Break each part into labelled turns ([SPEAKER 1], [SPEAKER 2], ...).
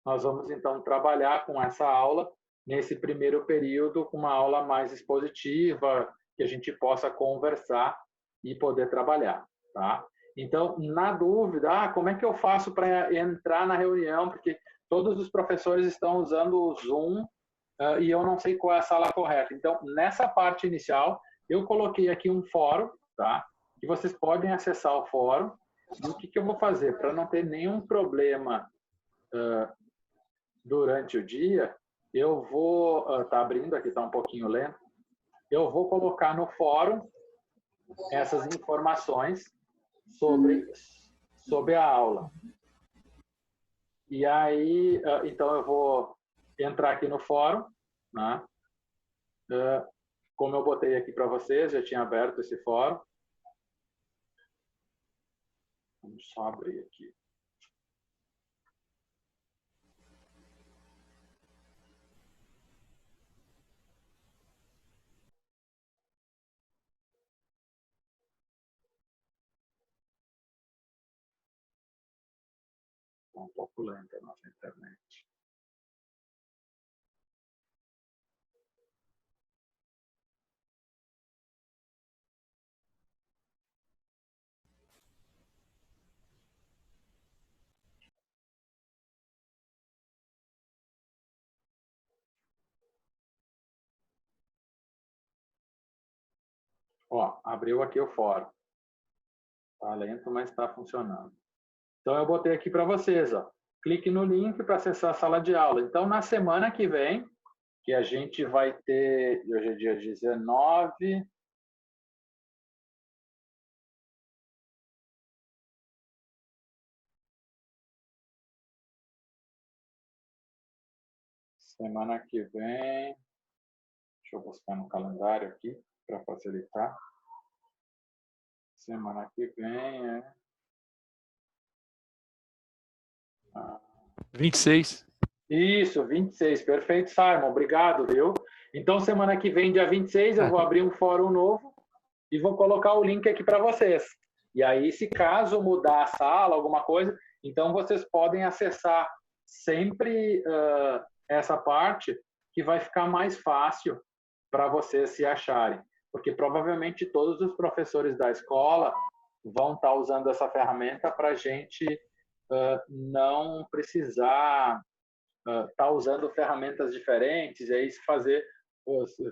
[SPEAKER 1] nós vamos então trabalhar com essa aula nesse primeiro período, com uma aula mais expositiva, que a gente possa conversar e poder trabalhar, tá? Então, na dúvida, como é que eu faço para entrar na reunião? Porque todos os professores estão usando o Zoom e eu não sei qual é a sala correta. Então, nessa parte inicial, eu coloquei aqui um fórum, tá? Que vocês podem acessar o fórum. E o que eu vou fazer? Para não ter nenhum problema durante o dia, eu vou... Tá abrindo aqui, está um pouquinho lento. Eu vou colocar no fórum essas informações sobre a aula. E aí, então eu vou entrar aqui no fórum, né? Como eu botei aqui para vocês, já tinha aberto esse fórum. Vamos só abrir aqui. Está um pouco lenta a nossa internet. Ó, abriu aqui o fórum. Está lento, mas está funcionando. Então, eu botei aqui para vocês, ó. Clique no link para acessar a sala de aula. Então, na semana que vem, que a gente vai ter, hoje é dia 19, semana que vem, deixa eu buscar no calendário aqui para facilitar. Semana que vem é
[SPEAKER 2] 26.
[SPEAKER 1] Isso, 26. Perfeito, Simon. Obrigado, viu? Então, semana que vem, dia 26, eu vou abrir um fórum novo e vou colocar o link aqui para vocês. E aí, se caso mudar a sala, alguma coisa, então vocês podem acessar sempre essa parte, que vai ficar mais fácil para vocês se acharem. Porque provavelmente todos os professores da escola vão estar usando essa ferramenta para a gente não precisar estar usando ferramentas diferentes e aí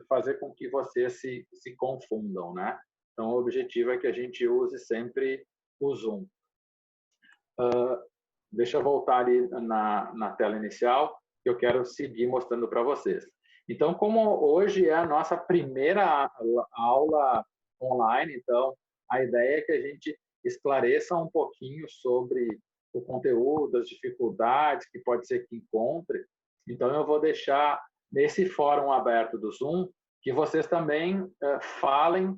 [SPEAKER 1] fazer com que vocês se confundam, né? Então, o objetivo é que a gente use sempre o Zoom. Deixa eu voltar ali na tela inicial, que eu quero seguir mostrando para vocês. Então, como hoje é a nossa primeira aula online, então, a ideia é que a gente esclareça um pouquinho sobre o conteúdo, as dificuldades que pode ser que encontre. Então, eu vou deixar nesse fórum aberto do Zoom que vocês também falem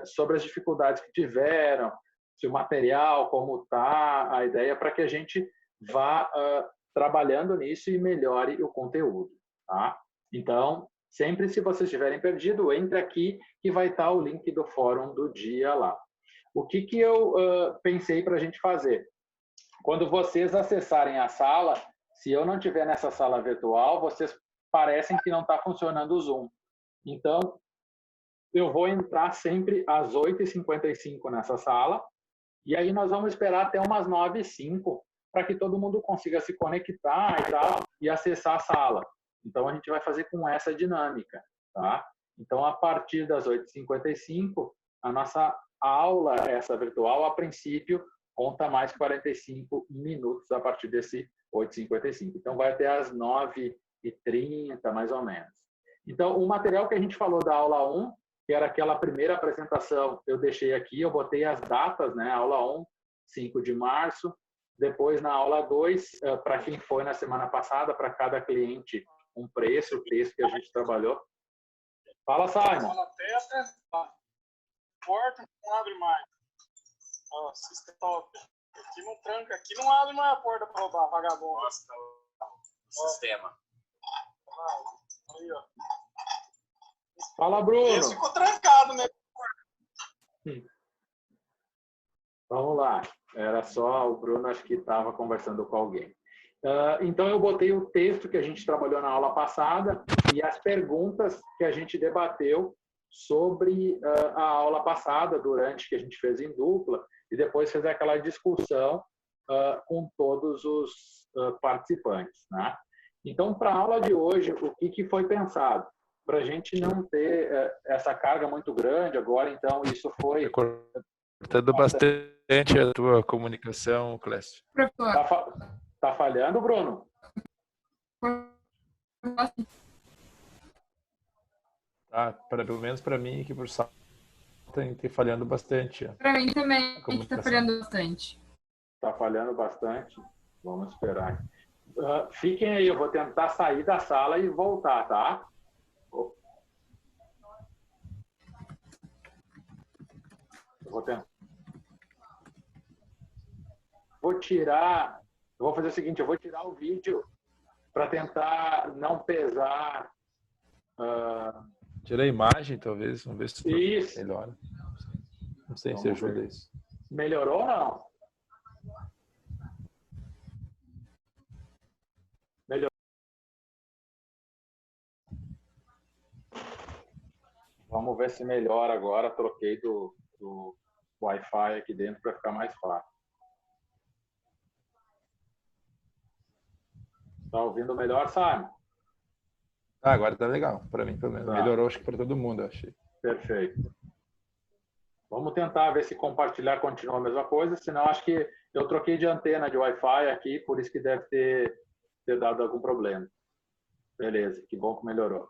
[SPEAKER 1] sobre as dificuldades que tiveram, se o material, como está, a ideia para que a gente vá trabalhando nisso e melhore o conteúdo, tá? Então, sempre se vocês estiverem perdido, entre aqui que vai estar o link do fórum do dia lá. O que eu pensei para a gente fazer? Quando vocês acessarem a sala, se eu não estiver nessa sala virtual, vocês parecem que não está funcionando o Zoom. Então, eu vou entrar sempre às 8h55 nessa sala, e aí nós vamos esperar até umas 9h05 para que todo mundo consiga se conectar e tal, e acessar a sala. Então, a gente vai fazer com essa dinâmica, tá? Então, a partir das 8h55, a nossa aula, essa virtual, a princípio, conta mais 45 minutos a partir desse 8h55. Então, vai até às 9h30, mais ou menos. Então, o material que a gente falou da aula 1, que era aquela primeira apresentação, eu deixei aqui, eu botei as datas, né? Aula 1, 5 de março. Depois, na aula 2, para quem foi na semana passada, para cada cliente, um preço, o texto que a gente trabalhou. Fala, Simon.
[SPEAKER 3] Porta não abre mais. Ó, top. Aqui não tranca, aqui não abre mais a porta para roubar, vagabundo. Nossa, o sistema. Aí, ó.
[SPEAKER 1] Fala, Bruno.
[SPEAKER 3] Esse ficou trancado, né?
[SPEAKER 1] Vamos lá. Era só o Bruno, acho que estava conversando com alguém. Então, eu botei o texto que a gente trabalhou na aula passada e as perguntas que a gente debateu sobre a aula passada, durante que a gente fez em dupla, e depois fez aquela discussão com todos os participantes, né? Então, para a aula de hoje, o que foi pensado? Para a gente não ter essa carga muito grande agora, então, isso foi...
[SPEAKER 2] Cortando bastante a tua comunicação, Clécio.
[SPEAKER 1] Tá falhando, Bruno?
[SPEAKER 2] Pelo menos para mim, aqui por sala, tem falhando bastante.
[SPEAKER 4] Para mim também está falhando bastante.
[SPEAKER 1] Está falhando bastante? Vamos esperar. Fiquem aí, eu vou tentar sair da sala e voltar, tá? Eu vou fazer o seguinte, eu vou tirar o vídeo para tentar não pesar.
[SPEAKER 2] Tira a imagem, talvez, vamos ver se
[SPEAKER 1] isso
[SPEAKER 2] melhora. Não sei se ajuda isso.
[SPEAKER 1] Melhorou ou não? Melhorou. Vamos ver se melhora agora. Troquei do Wi-Fi aqui dentro para ficar mais fácil. Tá ouvindo melhor, Simon?
[SPEAKER 2] Agora tá legal, para mim, pelo menos.
[SPEAKER 1] Tá.
[SPEAKER 2] Melhorou, acho que para todo mundo, eu achei.
[SPEAKER 1] Perfeito. Vamos tentar ver se compartilhar continua a mesma coisa, senão acho que eu troquei de antena de Wi-Fi aqui, por isso que deve ter dado algum problema. Beleza, que bom que melhorou.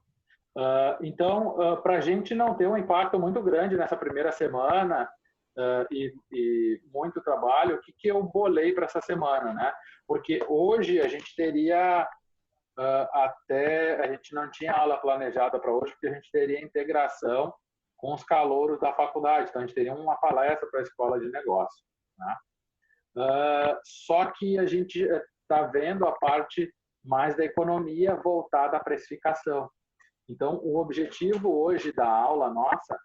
[SPEAKER 1] Então, para a gente não ter um impacto muito grande nessa primeira semana e muito trabalho, o que eu bolei para essa semana, né? Porque hoje a gente teria a gente não tinha aula planejada para hoje, porque a gente teria integração com os calouros da faculdade, então a gente teria uma palestra para a escola de negócio, né? Só que a gente está vendo a parte mais da economia voltada à precificação. Então, o objetivo hoje da aula nossa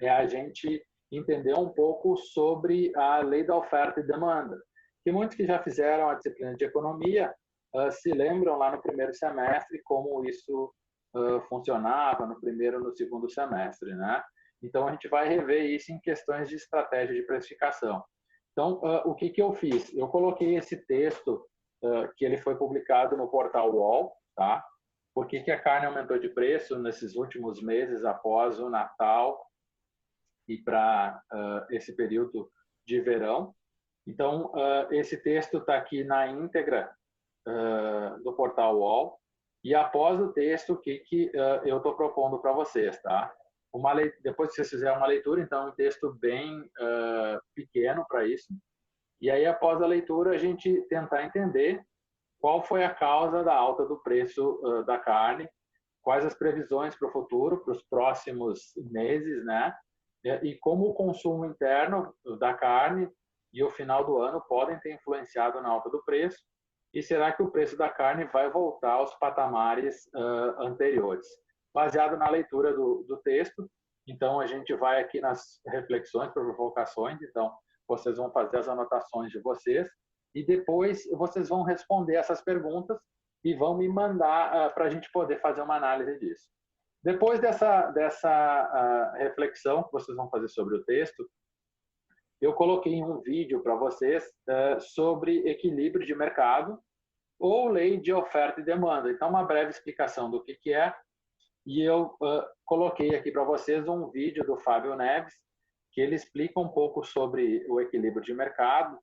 [SPEAKER 1] é a gente entender um pouco sobre a lei da oferta e demanda, que muitos que já fizeram a disciplina de economia se lembram lá no primeiro semestre como isso funcionava no primeiro e no segundo semestre, né? Então, a gente vai rever isso em questões de estratégia de precificação. Então, o que eu fiz? Eu coloquei esse texto que ele foi publicado no portal UOL, tá? Por que a carne aumentou de preço nesses últimos meses após o Natal e para esse período de verão. Então, esse texto está aqui na íntegra do portal UOL. E após o texto, o que eu estou propondo para vocês, tá? Depois que vocês fizerem uma leitura, então, um texto bem pequeno para isso. E aí, após a leitura, a gente tentar entender qual foi a causa da alta do preço da carne, quais as previsões para o futuro, para os próximos meses, né? E como o consumo interno da carne e o final do ano podem ter influenciado na alta do preço. E será que o preço da carne vai voltar aos patamares anteriores? Baseado na leitura do texto, então a gente vai aqui nas reflexões, provocações, então vocês vão fazer as anotações de vocês e depois vocês vão responder essas perguntas e vão me mandar para a gente poder fazer uma análise disso. Depois dessa reflexão que vocês vão fazer sobre o texto, eu coloquei um vídeo para vocês sobre equilíbrio de mercado ou lei de oferta e demanda. Então, uma breve explicação do que é. E eu coloquei aqui para vocês um vídeo do Fábio Neves, que ele explica um pouco sobre o equilíbrio de mercado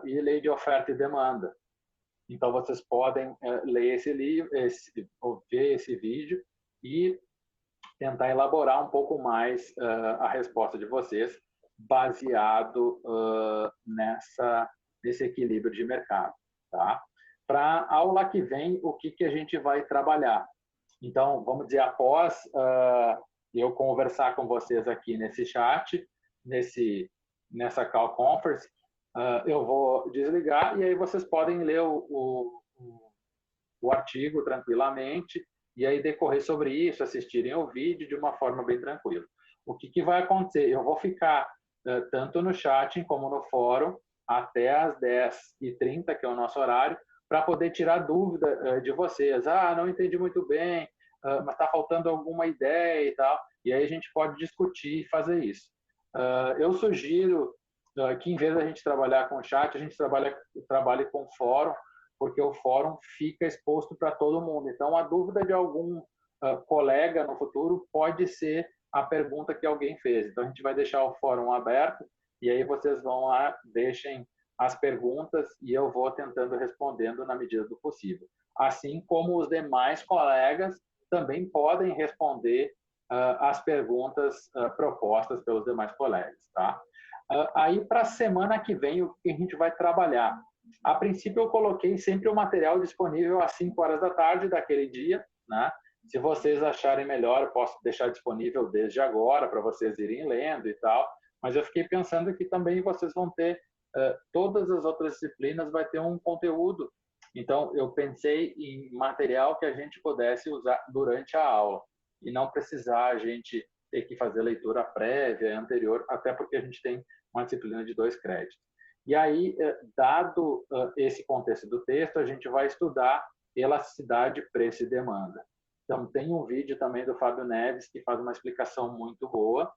[SPEAKER 1] e lei de oferta e demanda. Então, vocês podem ler esse livro, ou ver esse vídeo e tentar elaborar um pouco mais a resposta de vocês, baseado nesse equilíbrio de mercado, tá? Para a aula que vem, o que a gente vai trabalhar? Então, vamos dizer, após eu conversar com vocês aqui nesse chat, nessa call conference, eu vou desligar e aí vocês podem ler o artigo tranquilamente e aí decorrer sobre isso, assistirem ao vídeo de uma forma bem tranquila. O que vai acontecer? Eu vou ficar tanto no chat como no fórum até às 10h30, que é o nosso horário, para poder tirar dúvida de vocês. Ah, não entendi muito bem, mas está faltando alguma ideia e tal. E aí a gente pode discutir e fazer isso. Eu sugiro que, em vez da gente trabalhar com chat, a gente trabalhe com fórum, porque o fórum fica exposto para todo mundo. Então, a dúvida de algum colega no futuro pode ser a pergunta que alguém fez. Então, a gente vai deixar o fórum aberto e aí vocês vão lá, deixem as perguntas e eu vou tentando respondendo na medida do possível. Assim como os demais colegas também podem responder as perguntas propostas pelos demais colegas, tá? Aí, para a semana que vem, o que a gente vai trabalhar? A princípio, eu coloquei sempre o material disponível às 5 horas da tarde daquele dia, né? Se vocês acharem melhor, eu posso deixar disponível desde agora para vocês irem lendo e tal. Mas eu fiquei pensando que também vocês vão ter, todas as outras disciplinas vai ter um conteúdo. Então, eu pensei em material que a gente pudesse usar durante a aula e não precisar a gente ter que fazer leitura prévia, anterior, até porque a gente tem uma disciplina de 2 créditos. E aí, dado esse contexto do texto, a gente vai estudar elasticidade, preço e demanda. Então, tem um vídeo também do Fábio Neves que faz uma explicação muito boa.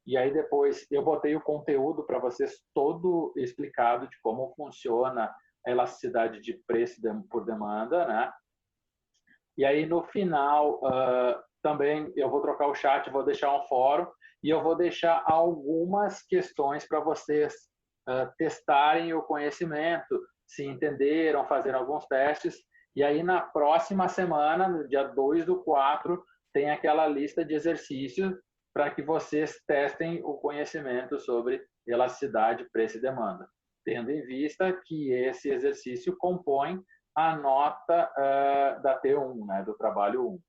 [SPEAKER 1] E aí, depois, eu botei o conteúdo para vocês todo explicado de como funciona a elasticidade de preço por demanda, né? E aí, no final, também eu vou trocar o chat, vou deixar um fórum e eu vou deixar algumas questões para vocês testarem o conhecimento, se entenderam, fazer alguns testes. E aí, na próxima semana, no dia 2/4, tem aquela lista de exercícios para que vocês testem o conhecimento sobre elasticidade, preço e demanda, tendo em vista que esse exercício compõe a nota da T1, né, do trabalho 1.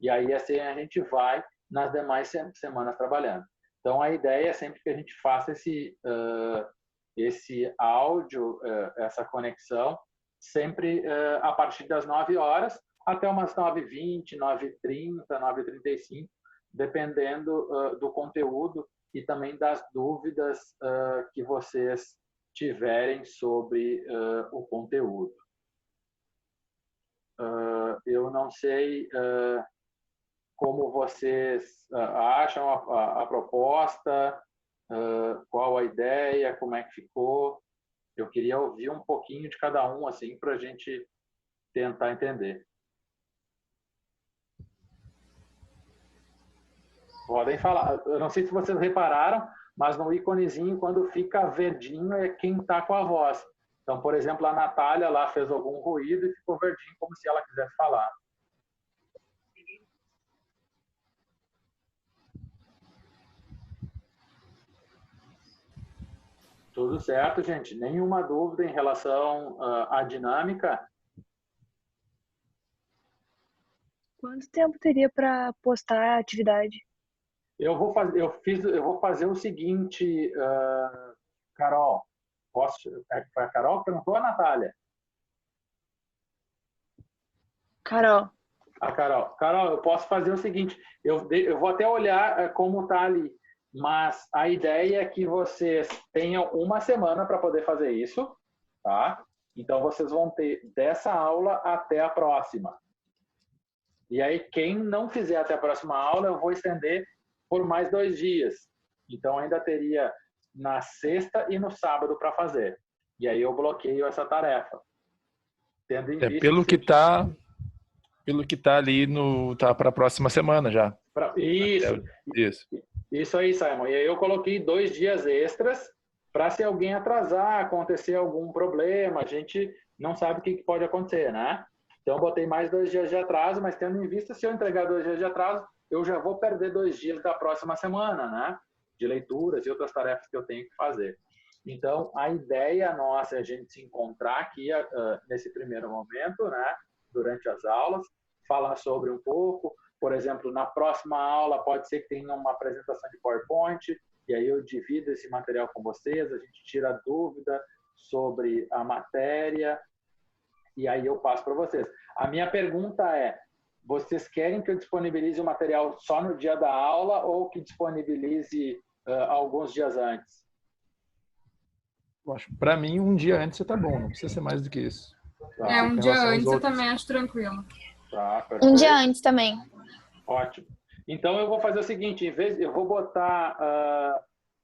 [SPEAKER 1] E aí, assim, a gente vai nas demais semanas trabalhando. Então, a ideia é sempre que a gente faça esse áudio, essa conexão, sempre a partir das 9 horas até umas 9h20, 9h30, 9h35, dependendo do conteúdo e também das dúvidas que vocês tiverem sobre o conteúdo. Eu não sei como vocês acham a proposta, qual a ideia, como é que ficou. Eu queria ouvir um pouquinho de cada um, assim, para a gente tentar entender. Podem falar. Eu não sei se vocês repararam, mas no íconezinho, quando fica verdinho, é quem está com a voz. Então, por exemplo, a Natália lá fez algum ruído e ficou verdinho, como se ela quisesse falar. Tudo certo, gente? Nenhuma dúvida em relação à dinâmica?
[SPEAKER 5] Quanto tempo teria para postar a atividade?
[SPEAKER 1] Eu vou fazer o seguinte, Carol. Foi a Carol que perguntou ou a Natália?
[SPEAKER 5] Carol.
[SPEAKER 1] A Carol. Carol, eu posso fazer o seguinte, eu vou até olhar como está ali, mas a ideia é que vocês tenham uma semana para poder fazer isso, tá? Então, vocês vão ter dessa aula até a próxima. E aí, quem não fizer até a próxima aula, eu vou estender por mais 2 dias. Então, ainda teria na sexta e no sábado para fazer. E aí, eu bloqueio essa tarefa. Tendo em vista
[SPEAKER 2] pelo que tá ali tá para a próxima semana já.
[SPEAKER 1] Isso aí, Simon. E aí eu coloquei 2 dias extras para, se alguém atrasar, acontecer algum problema, a gente não sabe o que pode acontecer, né? Então, eu botei mais 2 dias de atraso, mas tendo em vista, se eu entregar 2 dias de atraso, eu já vou perder 2 dias da próxima semana, né? De leituras e outras tarefas que eu tenho que fazer. Então, a ideia nossa é a gente se encontrar aqui nesse primeiro momento, né? Durante as aulas, falar sobre um pouco. Por exemplo, na próxima aula pode ser que tenha uma apresentação de PowerPoint, e aí eu divido esse material com vocês, a gente tira dúvida sobre a matéria, e aí eu passo para vocês. A minha pergunta é, vocês querem que eu disponibilize o material só no dia da aula ou que disponibilize alguns dias antes?
[SPEAKER 2] Para mim, um dia antes está bom, não precisa ser mais do que isso.
[SPEAKER 1] Tá,
[SPEAKER 4] Um dia antes eu também acho tranquilo.
[SPEAKER 1] tá,
[SPEAKER 5] Um dia
[SPEAKER 1] perfeito.
[SPEAKER 5] antes também.
[SPEAKER 1] Ótimo. Então, eu vou fazer o seguinte, eu vou botar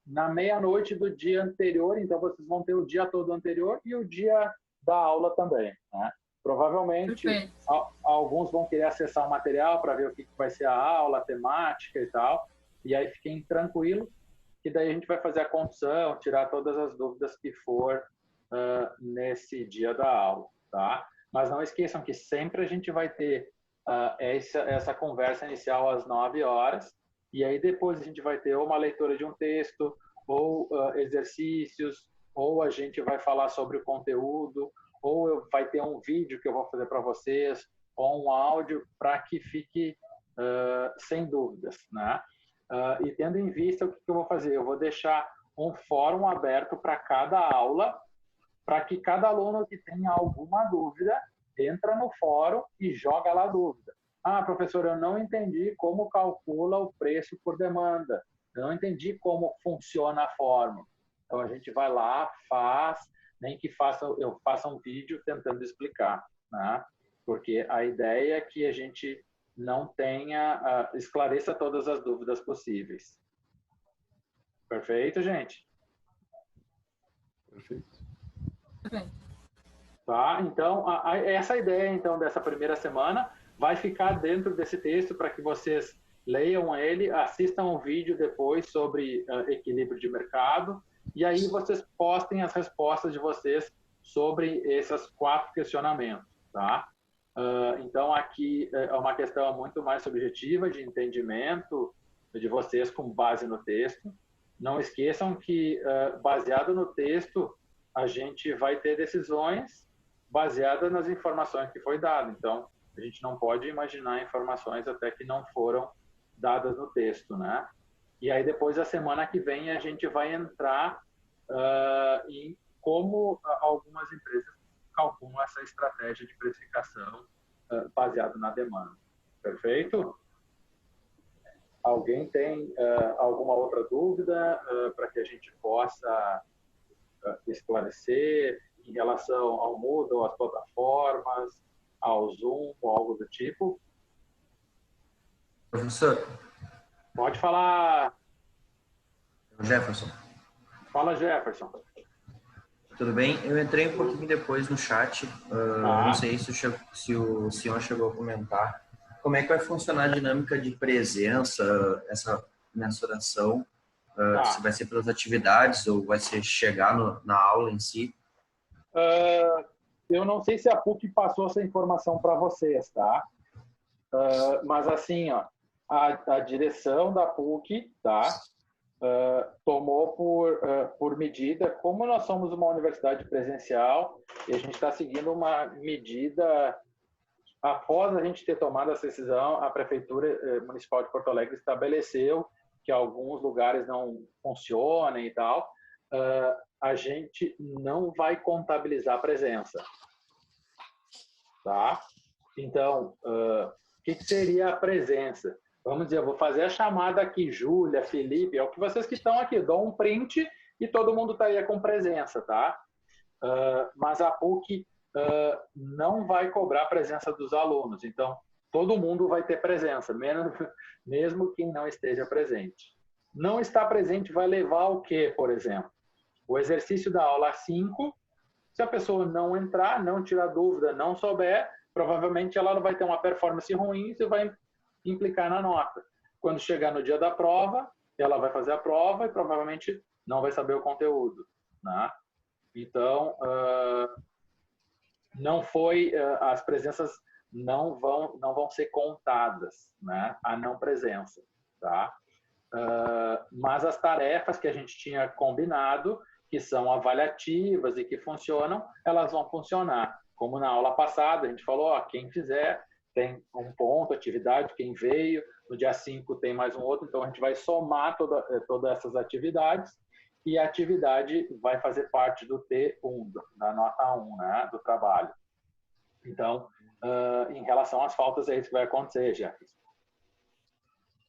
[SPEAKER 1] na meia-noite do dia anterior, então vocês vão ter o dia todo anterior e o dia da aula também, né? Provavelmente, alguns vão querer acessar o material para ver o que vai ser a aula, a temática e tal, e aí fiquem tranquilos, que daí a gente vai fazer a condução, tirar todas as dúvidas que for nesse dia da aula, tá? Mas não esqueçam que sempre a gente vai ter essa conversa inicial às 9 horas, e aí depois a gente vai ter ou uma leitura de um texto, ou exercícios, ou a gente vai falar sobre o conteúdo, ou vai ter um vídeo que eu vou fazer para vocês, ou um áudio, para que fique sem dúvidas, né? E tendo em vista o que eu vou fazer, eu vou deixar um fórum aberto para cada aula, para que cada aluno que tenha alguma dúvida entra no fórum e joga lá a dúvida. Ah, professor, eu não entendi como calcula o preço por demanda. Eu não entendi como funciona a fórmula. Então, a gente vai lá, nem que eu faça um vídeo tentando explicar, né? Porque a ideia é que a gente não esclareça todas as dúvidas possíveis. Perfeito, gente?
[SPEAKER 2] Perfeito.
[SPEAKER 1] Tá? Então, essa ideia então dessa primeira semana vai ficar dentro desse texto para que vocês leiam ele, assistam um vídeo depois sobre equilíbrio de mercado e aí vocês postem as respostas de vocês sobre esses 4 questionamentos, tá? Então, aqui é uma questão muito mais subjetiva de entendimento de vocês com base no texto. Não esqueçam que, baseado no texto, a gente vai ter decisões baseadas nas informações que foi dado. Então, a gente não pode imaginar informações até que não foram dadas no texto, né? E aí, depois, a semana que vem, a gente vai entrar em como algumas empresas calculam essa estratégia de precificação baseado na demanda. Perfeito? Alguém tem alguma outra dúvida para que a gente possa esclarecer em relação ao Moodle, às plataformas, ao Zoom ou algo do tipo?
[SPEAKER 6] Professor?
[SPEAKER 1] Pode falar.
[SPEAKER 6] Jefferson.
[SPEAKER 1] Fala, Jefferson.
[SPEAKER 6] Tudo bem? Eu entrei um pouquinho depois no chat. Não sei se o senhor chegou a comentar. Como é que vai funcionar a dinâmica de presença, essa mensuração? Se vai ser pelas atividades ou vai ser chegar na aula em si?
[SPEAKER 1] Eu não sei se a PUC passou essa informação para vocês, tá? Mas assim, ó, a direção da PUC, tá? Tomou por medida, como nós somos uma universidade presencial e a gente está seguindo uma medida, após a gente ter tomado essa decisão, a Prefeitura Municipal de Porto Alegre estabeleceu que alguns lugares não funcionem e tal, a gente não vai contabilizar a presença, tá? Então, o que seria a presença? Vamos dizer, eu vou fazer a chamada aqui, Júlia, Felipe, é o que vocês que estão aqui, dou um print e todo mundo estaria com presença, tá? Mas a PUC não vai cobrar a presença dos alunos, então todo mundo vai ter presença, mesmo quem não esteja presente. Não estar presente vai levar ao quê, por exemplo? O exercício da aula 5, se a pessoa não entrar, não tirar dúvida, não souber, provavelmente ela vai ter uma performance ruim, isso vai implicar na nota. Quando chegar no dia da prova, ela vai fazer a prova e provavelmente não vai saber o conteúdo, né? Então, as presenças não vão ser contadas, né? A não presença, tá? Mas as tarefas que a gente tinha combinado, que são avaliativas e que funcionam, elas vão funcionar. Como na aula passada, a gente falou, quem fizer tem um ponto, atividade, quem veio, no dia 5 tem mais um outro, então a gente vai somar todas essas atividades e a atividade vai fazer parte do T1, da nota 1, né, do trabalho. Então, em relação às faltas, é isso que vai acontecer, Jefferson.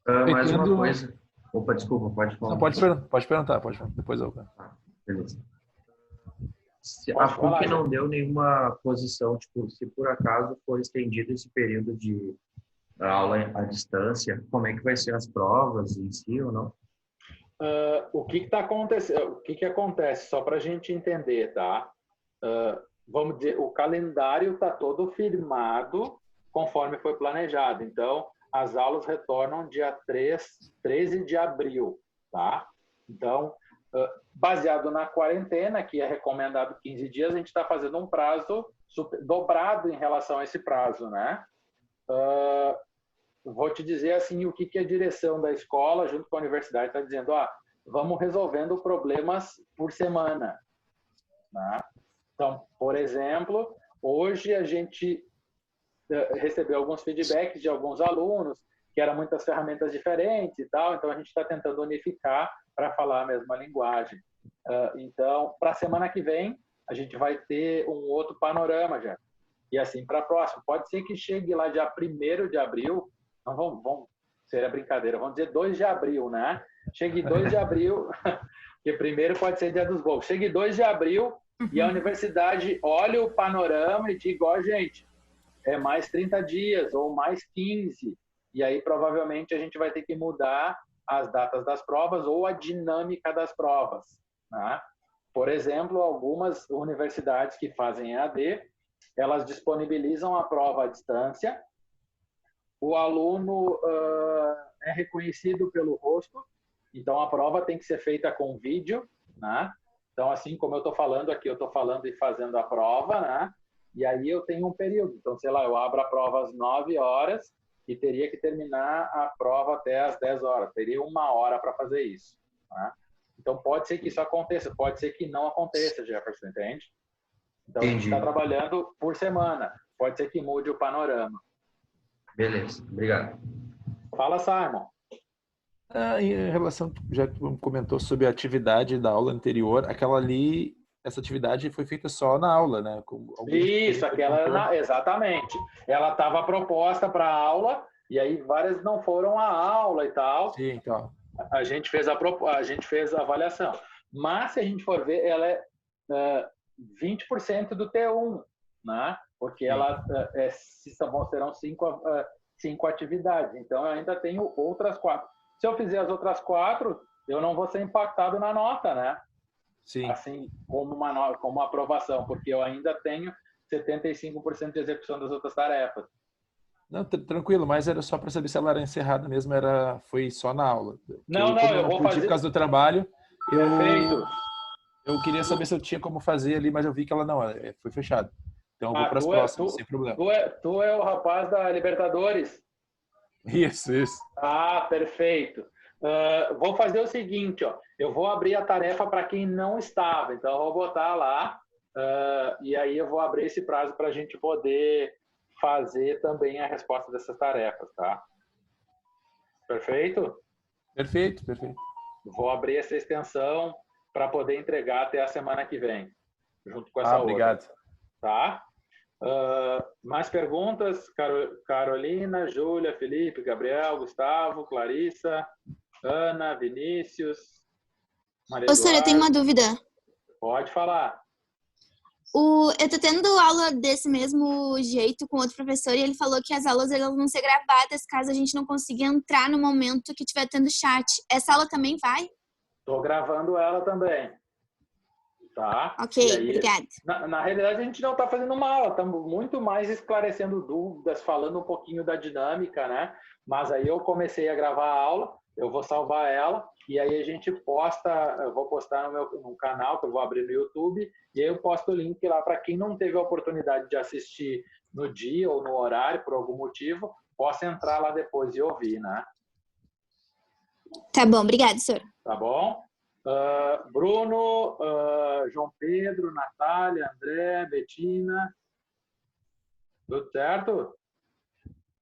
[SPEAKER 6] Mais uma coisa. Opa, desculpa, pode falar.
[SPEAKER 2] Não, pode perguntar, depois eu.
[SPEAKER 6] Beleza. A PUC não deu nenhuma posição, tipo, se por acaso for estendido esse período de aula à distância, como é que vai ser as provas em si ou não?
[SPEAKER 1] O que está acontecendo? O que acontece? Só para a gente entender, tá? Vamos dizer, o calendário está todo firmado conforme foi planejado. Então, as aulas retornam dia 13 de abril, tá? Então, baseado na quarentena, que é recomendado 15 dias, a gente está fazendo um prazo dobrado em relação a esse prazo, né? Vou te dizer assim o que a direção da escola, junto com a universidade, está dizendo: vamos resolvendo problemas por semana, né? Então, por exemplo, hoje a gente recebeu alguns feedbacks de alguns alunos que eram muitas ferramentas diferentes e tal, então a gente está tentando unificar para falar a mesma linguagem. Então, para a semana que vem, a gente vai ter um outro panorama já. E assim, para a próxima, pode ser que chegue lá dia 1º de abril, não vamos seria brincadeira, vamos dizer 2 de abril, né? Chegue 2 de abril, que primeiro pode ser dia dos gols. Chegue 2 de abril e a universidade olha o panorama e diga: ó, gente, é mais 30 dias ou mais 15. E aí, provavelmente, a gente vai ter que mudar as datas das provas ou a dinâmica das provas, né? Por exemplo, algumas universidades que fazem EAD, elas disponibilizam a prova à distância, o aluno é reconhecido pelo rosto, então a prova tem que ser feita com vídeo, né? Então, assim como eu estou falando aqui, eu estou falando e fazendo a prova, né? E aí eu tenho um período. Então, sei lá, eu abro a prova às 9 horas e teria que terminar a prova até às 10 horas. Teria 1 hora para fazer isso, né? Então, pode ser que isso aconteça, pode ser que não aconteça, Jefferson, entende? Então, a gente está trabalhando por semana. Pode ser que mude o panorama.
[SPEAKER 6] Beleza, obrigado.
[SPEAKER 1] Fala, Simon.
[SPEAKER 2] Em relação, já que tu comentou sobre a atividade da aula anterior, aquela ali, essa atividade foi feita só na aula, né?
[SPEAKER 1] Isso, aquela, exatamente. Ela estava proposta para a aula e aí várias não foram à aula e tal.
[SPEAKER 2] Sim, então.
[SPEAKER 1] A gente fez a avaliação. Mas, se a gente for ver, ela é 20% do T1, né? Porque ela serão 5 atividades. Então, eu ainda tenho outras 4. Se eu fizer as outras 4, eu não vou ser impactado na nota, né?
[SPEAKER 2] Sim.
[SPEAKER 1] Assim, como uma aprovação, porque eu ainda tenho 75% de execução das outras tarefas.
[SPEAKER 2] Não, tranquilo, mas era só para saber se ela era encerrada mesmo, foi só na aula.
[SPEAKER 1] Não, eu vou fazer...
[SPEAKER 2] Por causa do trabalho,
[SPEAKER 1] Perfeito.
[SPEAKER 2] Eu queria saber se eu tinha como fazer ali, mas eu vi que ela não, foi fechada. Então eu vou para as próximas, sem problema.
[SPEAKER 1] Tu é o rapaz da Libertadores?
[SPEAKER 2] Isso.
[SPEAKER 1] Perfeito. Vou fazer o seguinte, ó. Eu vou abrir a tarefa para quem não estava. Então, eu vou botar lá e aí eu vou abrir esse prazo para a gente poder fazer também a resposta dessas tarefas, tá? Perfeito?
[SPEAKER 2] Perfeito.
[SPEAKER 1] Vou abrir essa extensão para poder entregar até a semana que vem, junto com essa outra.
[SPEAKER 2] Obrigado.
[SPEAKER 1] Tá? Mais perguntas? Carolina, Júlia, Felipe, Gabriel, Gustavo, Clarissa, Ana, Vinícius, Maria
[SPEAKER 7] Ô, senhor, eu tenho uma dúvida.
[SPEAKER 1] Pode falar.
[SPEAKER 7] Eu tô tendo aula desse mesmo jeito com outro professor e ele falou que as aulas elas vão ser gravadas caso a gente não consiga entrar no momento que estiver tendo chat. Essa aula também vai?
[SPEAKER 1] Estou gravando ela também. Tá?
[SPEAKER 7] Ok,
[SPEAKER 1] aí,
[SPEAKER 7] obrigada.
[SPEAKER 1] Na realidade, a gente não está fazendo uma aula, estamos muito mais esclarecendo dúvidas, falando um pouquinho da dinâmica, né? Mas aí eu comecei a gravar a aula, eu vou salvar ela, e aí a gente eu vou postar no canal, que eu vou abrir no YouTube, e aí eu posto o link lá para quem não teve a oportunidade de assistir no dia ou no horário, por algum motivo, possa entrar lá depois e ouvir, né?
[SPEAKER 7] Tá bom, obrigada, senhor.
[SPEAKER 1] Tá bom? Bruno, João Pedro, Natália, André, Betina. Tudo certo?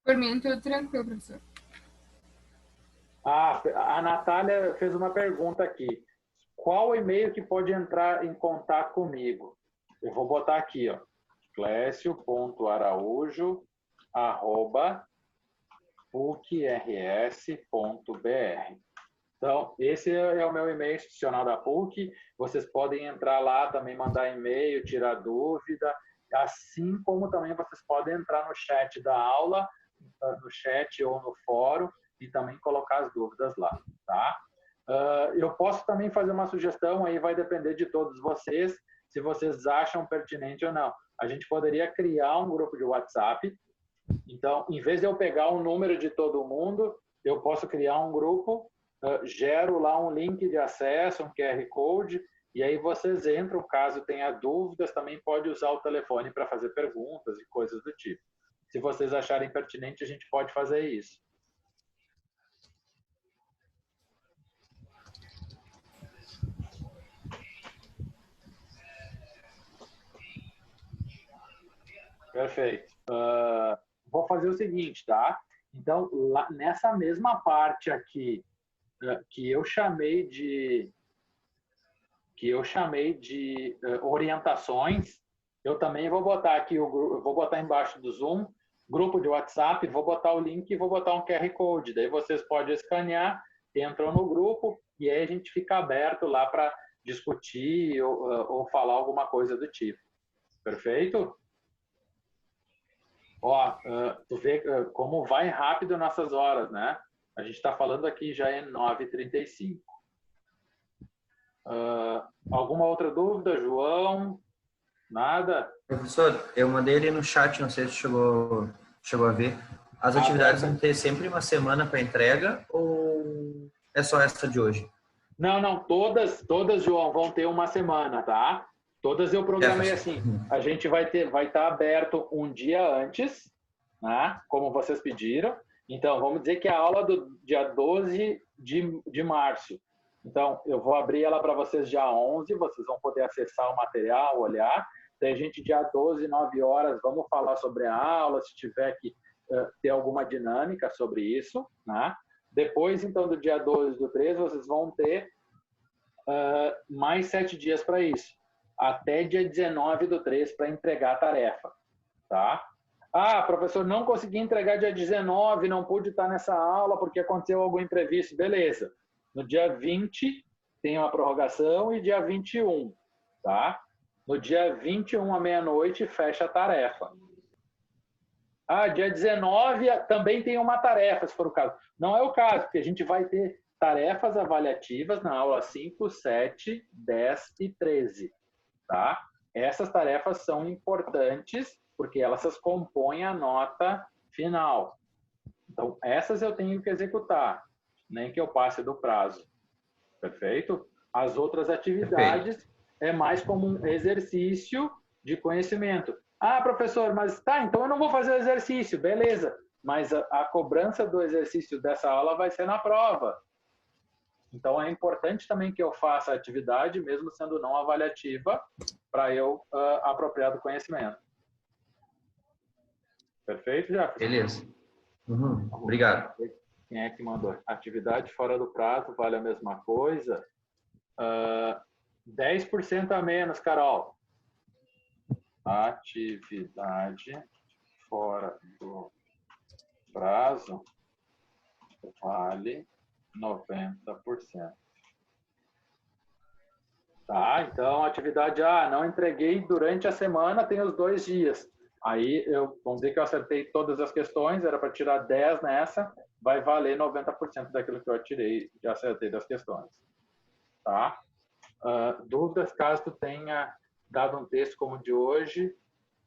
[SPEAKER 4] Por mim, tudo tranquilo, professor.
[SPEAKER 1] A Natália fez uma pergunta aqui. Qual o e-mail que pode entrar em contato comigo? Eu vou botar aqui, ó. clécio.araújo@pucrs.br. Então, esse é o meu e-mail institucional da PUC. Vocês podem entrar lá, também mandar e-mail, tirar dúvida, assim como também vocês podem entrar no chat da aula, no chat ou no fórum, e também colocar as dúvidas lá, tá? Eu posso também fazer uma sugestão, aí vai depender de todos vocês, se vocês acham pertinente ou não. A gente poderia criar um grupo de WhatsApp. Então, em vez de eu pegar o número de todo mundo, eu posso criar um grupo, gero lá um link de acesso, um QR Code, e aí vocês entram, caso tenha dúvidas, também pode usar o telefone para fazer perguntas e coisas do tipo. Se vocês acharem pertinente, a gente pode fazer isso. Perfeito. Vou fazer o seguinte, tá? Então, lá, nessa mesma parte aqui, que eu chamei de orientações, eu também vou botar aqui, vou botar embaixo do Zoom, grupo de WhatsApp, vou botar o link e vou botar um QR Code. Daí vocês podem escanear, entram no grupo e aí a gente fica aberto lá para discutir ou falar alguma coisa do tipo. Perfeito? Ó, tu vê como vai rápido nossas horas, né? A gente está falando aqui já é 9h35. Alguma outra dúvida, João? Nada?
[SPEAKER 6] Professor, eu mandei ele no chat, não sei se chegou a ver. As atividades vão ter sempre uma semana para entrega ou é só essa de hoje?
[SPEAKER 1] Não, todas, João, vão ter uma semana, tá? Todas eu programei assim. A gente vai estar aberto um dia antes, né? Como vocês pediram. Então, vamos dizer que a aula do dia 12 de março. Então, eu vou abrir ela para vocês dia 11, vocês vão poder acessar o material, olhar. Daí a gente, dia 12, 9 horas, vamos falar sobre a aula, se tiver que ter alguma dinâmica sobre isso, né? Depois, então, do dia 12 do 13, vocês vão ter mais 7 dias para isso. Até dia 19 do 3 para entregar a tarefa, tá? Ah, professor, não consegui entregar dia 19, não pude estar nessa aula porque aconteceu algum imprevisto. Beleza. No dia 20 tem uma prorrogação e dia 21, tá? No dia 21 à meia-noite fecha a tarefa. Ah, dia 19 também tem uma tarefa, se for o caso. Não é o caso, porque a gente vai ter tarefas avaliativas na aula 5, 7, 10 e 13, tá? Essas tarefas são importantes porque elas compõem a nota final. Então, essas eu tenho que executar, nem que eu passe do prazo. Perfeito? As outras atividades é mais como um exercício de conhecimento. Ah, professor, mas tá, então eu não vou fazer o exercício. Beleza, mas a cobrança do exercício dessa aula vai ser na prova. Então, é importante também que eu faça a atividade, mesmo sendo não avaliativa, para eu apropriar do conhecimento. Perfeito, Jefferson?
[SPEAKER 6] Beleza. Obrigado.
[SPEAKER 1] Quem é que mandou? Atividade fora do prazo vale a mesma coisa? 10% a menos, Carol. Atividade fora do prazo vale 90%. Tá, então atividade não entreguei durante a semana, tem os 2 dias. Aí, vamos dizer que eu acertei todas as questões, era para tirar 10 nessa, vai valer 90% daquilo que eu acertei das questões. Tá? Dúvidas, caso tu tenha dado um texto como o de hoje,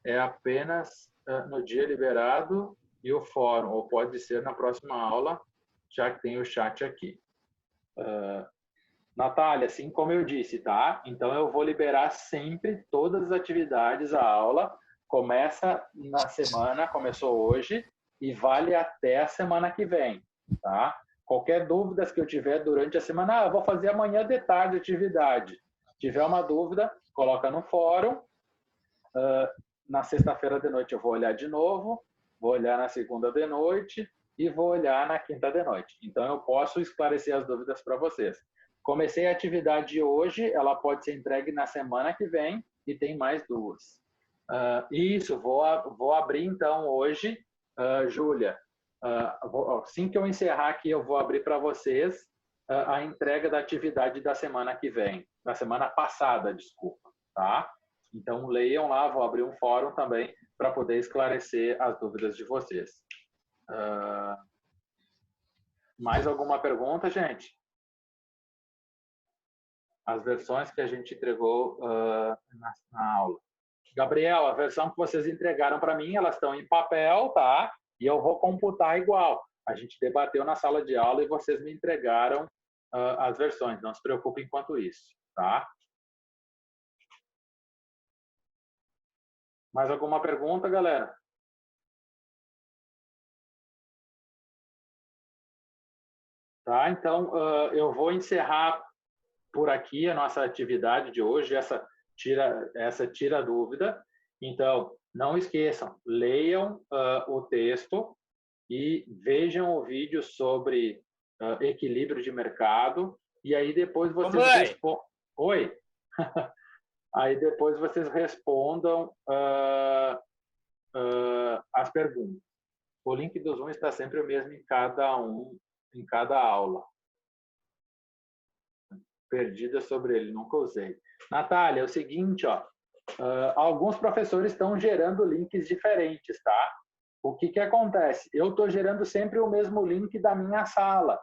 [SPEAKER 1] é apenas no dia liberado e o fórum, ou pode ser na próxima aula, já que tem o chat aqui. Natália, assim como eu disse, tá? Então, eu vou liberar sempre todas as atividades, a aula, começa na semana, começou hoje, e vale até a semana que vem, tá? Qualquer dúvida que eu tiver durante a semana, eu vou fazer amanhã de tarde atividade. Se tiver uma dúvida, coloca no fórum. Na sexta-feira de noite eu vou olhar de novo, vou olhar na segunda de noite e vou olhar na quinta de noite. Então, eu posso esclarecer as dúvidas para vocês. Comecei a atividade hoje, ela pode ser entregue na semana que vem e tem mais 2. Isso, vou abrir então hoje, Júlia. Assim que eu encerrar aqui, eu vou abrir para vocês a entrega da atividade da semana que vem, da semana passada, desculpa, tá? Então, leiam lá, vou abrir um fórum também para poder esclarecer as dúvidas de vocês. Mais alguma pergunta, gente? As versões que a gente entregou na aula. Gabriel, a versão que vocês entregaram para mim, elas estão em papel, tá? E eu vou computar igual. A gente debateu na sala de aula e vocês me entregaram as versões. Não se preocupem quanto isso, tá? Mais alguma pergunta, galera? Tá, então eu vou encerrar por aqui a nossa atividade de hoje, essa tira dúvida. Então, não esqueçam, leiam o texto e vejam o vídeo sobre equilíbrio de mercado, e aí depois vocês respondem. Oi! Aí depois vocês respondam as perguntas. O link do Zoom está sempre o mesmo em cada aula. Perdida sobre ele, nunca usei. Natália, é o seguinte, ó, alguns professores estão gerando links diferentes, tá? O que acontece? Eu estou gerando sempre o mesmo link da minha sala.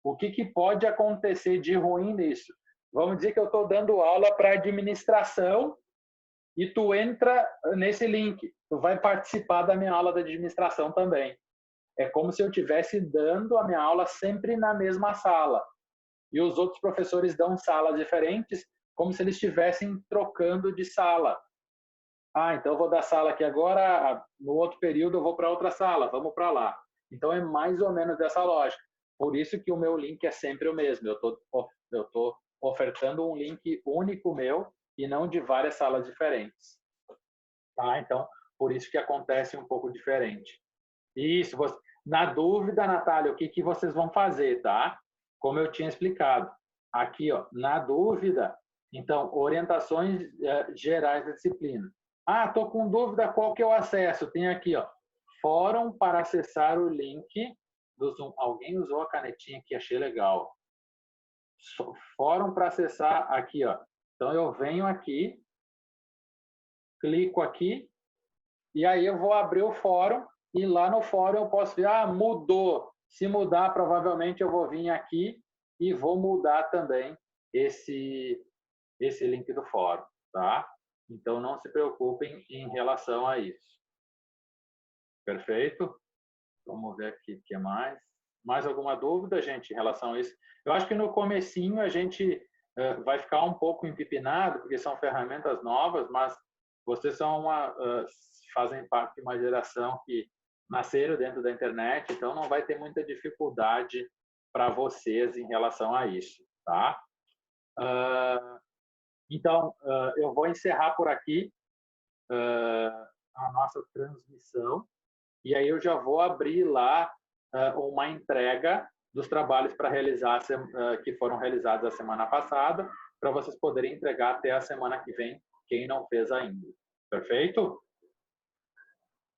[SPEAKER 1] O que pode acontecer de ruim nisso? Vamos dizer que eu estou dando aula para administração e tu entra nesse link. Tu vai participar da minha aula de administração também. É como se eu estivesse dando a minha aula sempre na mesma sala. E os outros professores dão salas diferentes, como se eles estivessem trocando de sala. Ah, então eu vou dar sala aqui agora, no outro período eu vou para outra sala, vamos para lá. Então é mais ou menos dessa lógica. Por isso que o meu link é sempre o mesmo. Eu tô ofertando um link único meu e não de várias salas diferentes. Tá? Então, por isso que acontece um pouco diferente. Isso. Na dúvida, Natália, o que vocês vão fazer, tá? Como eu tinha explicado. Aqui, ó, na dúvida, então, orientações gerais da disciplina. Ah, estou com dúvida, qual que é o acesso? Tem aqui, ó, fórum para acessar o link do Zoom. Alguém usou a canetinha aqui, achei legal. Fórum para acessar aqui, ó. Então, eu venho aqui, clico aqui, e aí eu vou abrir o fórum, e lá no fórum eu posso ver, ah, mudou. Se mudar, provavelmente eu vou vir aqui e vou mudar também esse link do fórum, tá? Então, não se preocupem em relação a isso. Perfeito? Vamos ver aqui o que mais. Mais alguma dúvida, gente, em relação a isso? Eu acho que no comecinho a gente vai ficar um pouco empipinado, porque são ferramentas novas, mas vocês fazem parte de uma geração que nasceram dentro da internet, então não vai ter muita dificuldade para vocês em relação a isso, tá? Então, eu vou encerrar por aqui a nossa transmissão, e aí eu já vou abrir lá uma entrega dos trabalhos para realizar que foram realizados a semana passada, para vocês poderem entregar até a semana que vem, quem não fez ainda. Perfeito?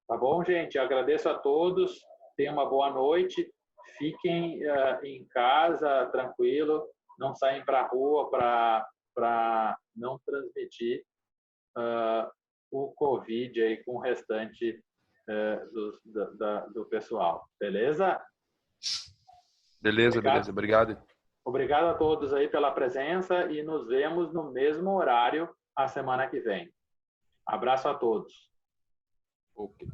[SPEAKER 1] Tá bom, gente? Eu agradeço a todos. Tenham uma boa noite. Fiquem em casa, tranquilo. Não saem para a rua para não transmitir o Covid aí com o restante do pessoal. Beleza?
[SPEAKER 2] Beleza, beleza. Obrigado.
[SPEAKER 1] Obrigado a todos aí pela presença e nos vemos no mesmo horário a semana que vem. Abraço a todos.
[SPEAKER 2] Ok.